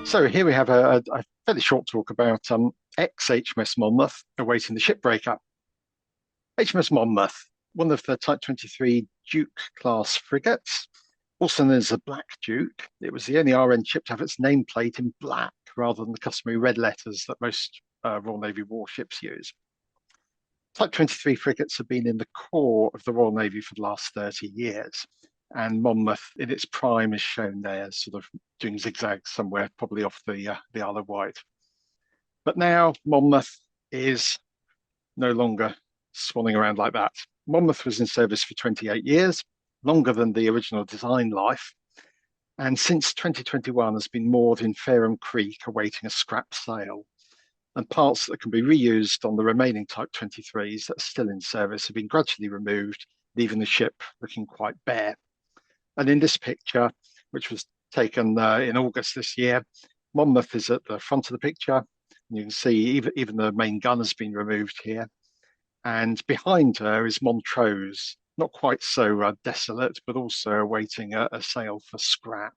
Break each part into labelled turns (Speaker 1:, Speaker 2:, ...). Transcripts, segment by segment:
Speaker 1: So here we have a fairly short talk about ex-HMS Monmouth awaiting the ship breakup. HMS Monmouth, one of the Type 23 Duke-class frigates, also known as the Black Duke. It was the only RN ship to have its nameplate in black rather than the customary red letters that most Royal Navy warships use. Type 23 frigates have been in the core of the Royal Navy for the last 30 years. And Monmouth, in its prime, is shown there, sort of doing zigzags somewhere, probably off the Isle of Wight. But now Monmouth is no longer swanning around like that. Monmouth was in service for 28 years, longer than the original design life, and since 2021 has been moored in Fareham Creek awaiting a scrap sale. And parts that can be reused on the remaining Type 23s that are still in service have been gradually removed, leaving the ship looking quite bare. And in this picture, which was taken in August this year, Monmouth is at the front of the picture. And you can see even the main gun has been removed here. And behind her is Montrose, not quite so desolate, but also awaiting a sale for scrap.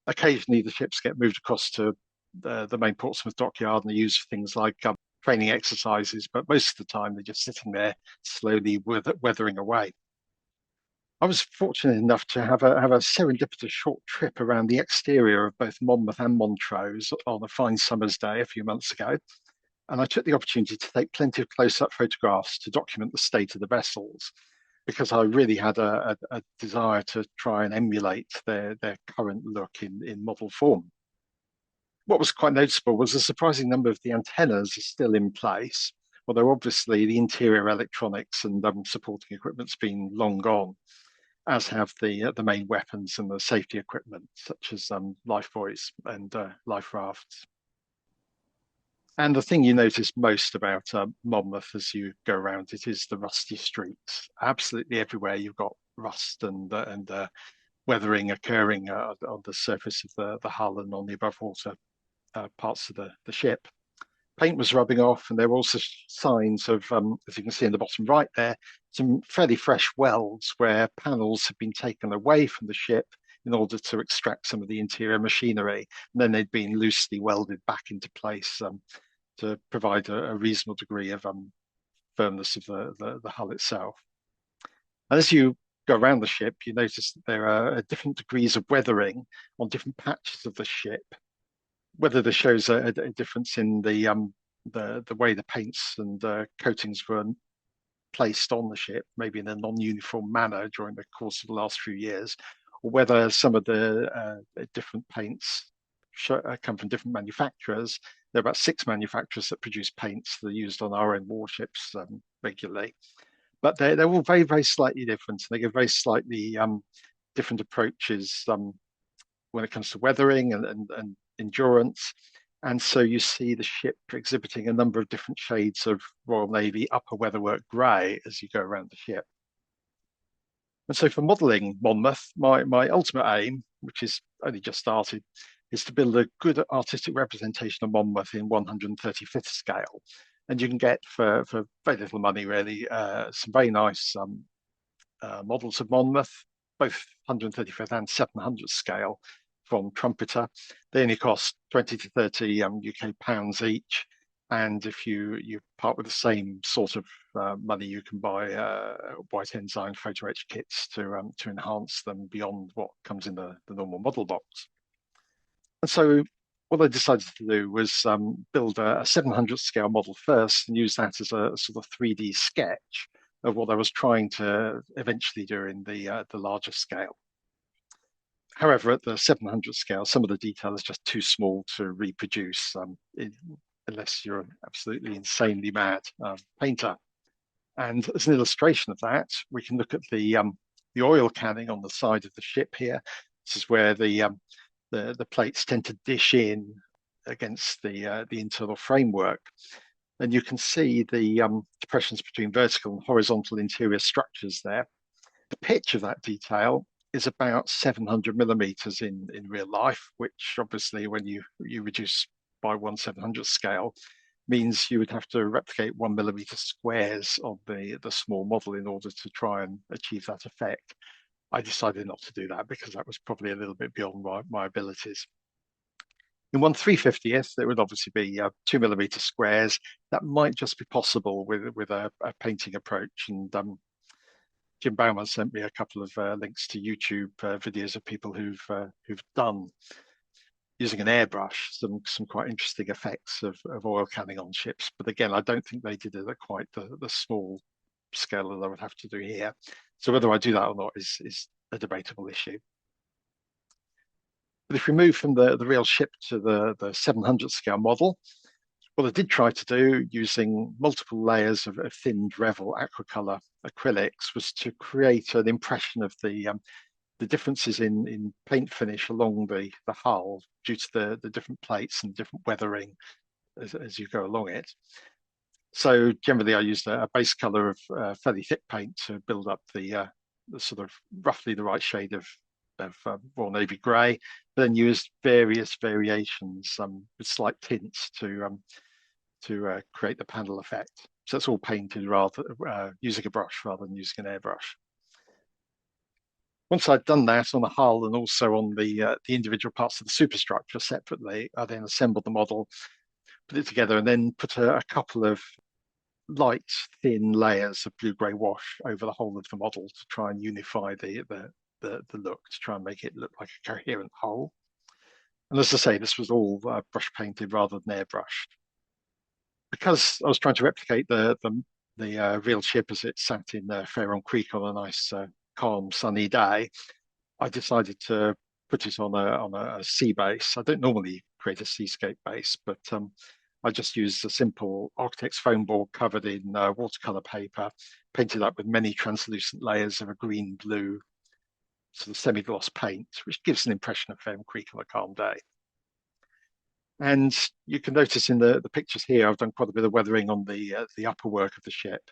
Speaker 1: Occasionally, the ships get moved across to the main Portsmouth dockyard and they're used for things like training exercises, but most of the time they're just sitting there slowly weathering away. I was fortunate enough to have a serendipitous short trip around the exterior of both Monmouth and Montrose on a fine summer's day a few months ago. And I took the opportunity to take plenty of close-up photographs to document the state of the vessels, because I really had a desire to try and emulate their current look in model form. What was quite noticeable was a surprising number of the antennas are still in place, although obviously the interior electronics and supporting equipment's been long gone, as have the main weapons and the safety equipment, such as life buoys and life rafts. And the thing you notice most about Monmouth as you go around it is the rusty streaks. Absolutely everywhere you've got rust and weathering occurring on the surface of the hull and on the above water parts of the ship. Paint was rubbing off, and there were also signs of, as you can see in the bottom right there, some fairly fresh welds where panels had been taken away from the ship in order to extract some of the interior machinery, and then they'd been loosely welded back into place to provide a reasonable degree of firmness of the hull itself. And as you go around the ship, you notice that there are different degrees of weathering on different patches of the ship. Whether this shows a difference in the way the paints and coatings were placed on the ship, maybe in a non-uniform manner during the course of the last few years, or whether some of the different paints come from different manufacturers. There are about 6 manufacturers that produce paints that are used on our own warships regularly. But they're all very, very slightly different. And they give very slightly different approaches when it comes to weathering and endurance. And so you see the ship exhibiting a number of different shades of Royal Navy upper weatherwork grey as you go around the ship. And so for modelling Monmouth, my ultimate aim, which is only just started, is to build a good artistic representation of Monmouth in 135th scale. And you can get, for very little money really, some very nice models of Monmouth, both 135th and 700 scale from Trumpeter. They only cost 20 to 30 UK pounds each. And if you part with the same sort of money, you can buy White Ensign photo etch kits to enhance them beyond what comes in the normal model box. And so what I decided to do was build a 700 scale model first and use that as a sort of 3D sketch of what I was trying to eventually do in the larger scale. However, at the 700 scale, some of the detail is just too small to reproduce unless you're an absolutely insanely mad painter. And as an illustration of that, we can look at the oil canning on the side of the ship here. This is where the plates tend to dish in against the internal framework. And you can see the depressions between vertical and horizontal interior structures there. The pitch of that detail is about 700 millimeters in real life, which obviously when you reduce by 1/700 scale means you would have to replicate 1 millimeter squares of the small model in order to try and achieve that effect. I decided not to do that because that was probably a little bit beyond my abilities. In 1/350th, it would obviously be 2mm squares. That might just be possible with a painting approach. And Jim Bauman sent me a couple of links to YouTube videos of people who've done using an airbrush some quite interesting effects of oil canning on ships. But again, I don't think they did it at quite the small scale that I would have to do here. So whether I do that or not is a debatable issue. But if we move from the real ship to the 700 scale model, what I did try to do using multiple layers of thinned Revel aquacolor acrylics was to create an impression of the differences in paint finish along the hull due to the different plates and different weathering as you go along it. So generally, I used a base color of fairly thick paint to build up the sort of roughly the right shade of Royal Navy grey, but then used various variations with slight tints to create the panel effect. So it's all painted rather using a brush rather than using an airbrush. Once I'd done that on the hull and also on the individual parts of the superstructure separately, I then assembled the model, put it together, and then put a couple of light, thin layers of blue-grey wash over the whole of the model to try and unify the look, to try and make it look like a coherent whole. And as I say, this was all brush painted rather than airbrushed. Because I was trying to replicate the real ship as it sat in Fareham Creek on a nice, calm, sunny day, I decided to put it on a sea base. I don't normally create a seascape base, but I just used a simple architect's foam board covered in watercolor paper, painted up with many translucent layers of a green-blue sort of semi-gloss paint, which gives an impression of Fareham Creek on a calm day. And you can notice in the pictures here, I've done quite a bit of weathering on the upper work of the ship.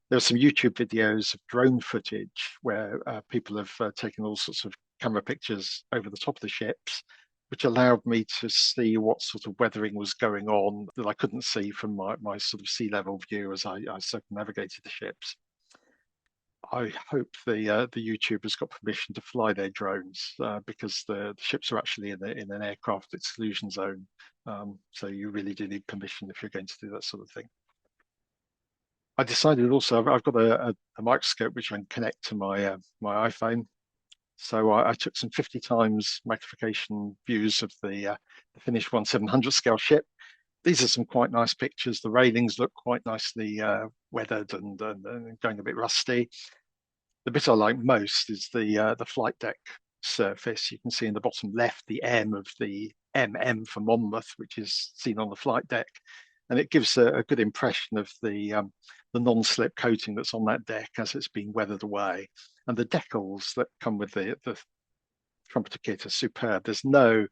Speaker 1: There are some YouTube videos of drone footage where people have taken all sorts of camera pictures over the top of the ships, which allowed me to see what sort of weathering was going on that I couldn't see from my sort of sea level view as I circumnavigated the ships. I hope the YouTubers got permission to fly their drones because the ships are actually in an aircraft exclusion zone. So you really do need permission if you're going to do that sort of thing. I decided also I've got a microscope which I can connect to my iPhone. So I took some 50 times magnification views of the finished 1/700 scale ship. These are some quite nice pictures. The railings look quite nicely weathered and going a bit rusty. The bit I like most is the flight deck surface. You can see in the bottom left the M of the MM for Monmouth, which is seen on the flight deck, and it gives a good impression of the non-slip coating that's on that deck as it's being weathered away. And the decals that come with the trumpeter kit are superb. There's no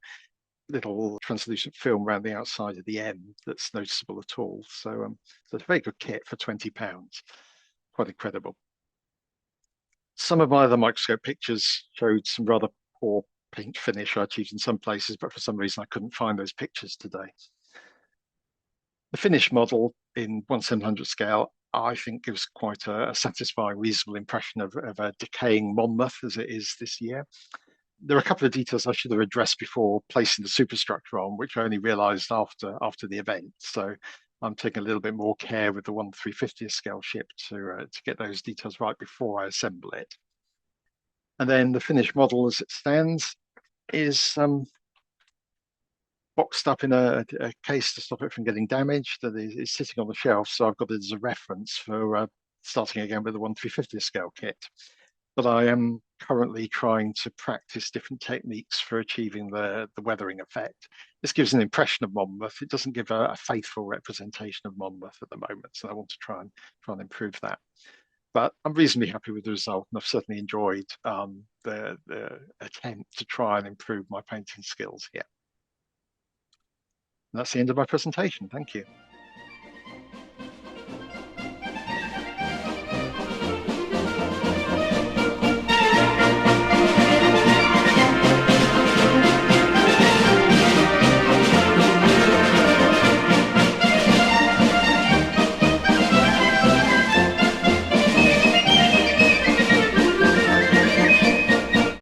Speaker 1: little translucent film around the outside of the M that's noticeable at all. So it's a very good kit for £20. Quite incredible. Some of my other microscope pictures showed some rather poor paint finish I achieved in some places, but for some reason I couldn't find those pictures today. The finished model in 1/700 scale, I think, gives quite a satisfying, reasonable impression of a decaying Monmouth as it is this year. There are a couple of details I should have addressed before placing the superstructure on, which I only realised after the event. So I'm taking a little bit more care with the 1/350th scale ship to get those details right before I assemble it. And then the finished model as it stands is boxed up in a case to stop it from getting damaged. That is sitting on the shelf, so I've got it as a reference for starting again with the 1/350th scale kit. But I am currently trying to practice different techniques for achieving the weathering effect. This gives an impression of Monmouth. It doesn't give a faithful representation of Monmouth at the moment, so I want to try and improve that. But I'm reasonably happy with the result, and I've certainly enjoyed the attempt to try and improve my painting skills here. And that's the end of my presentation. Thank you.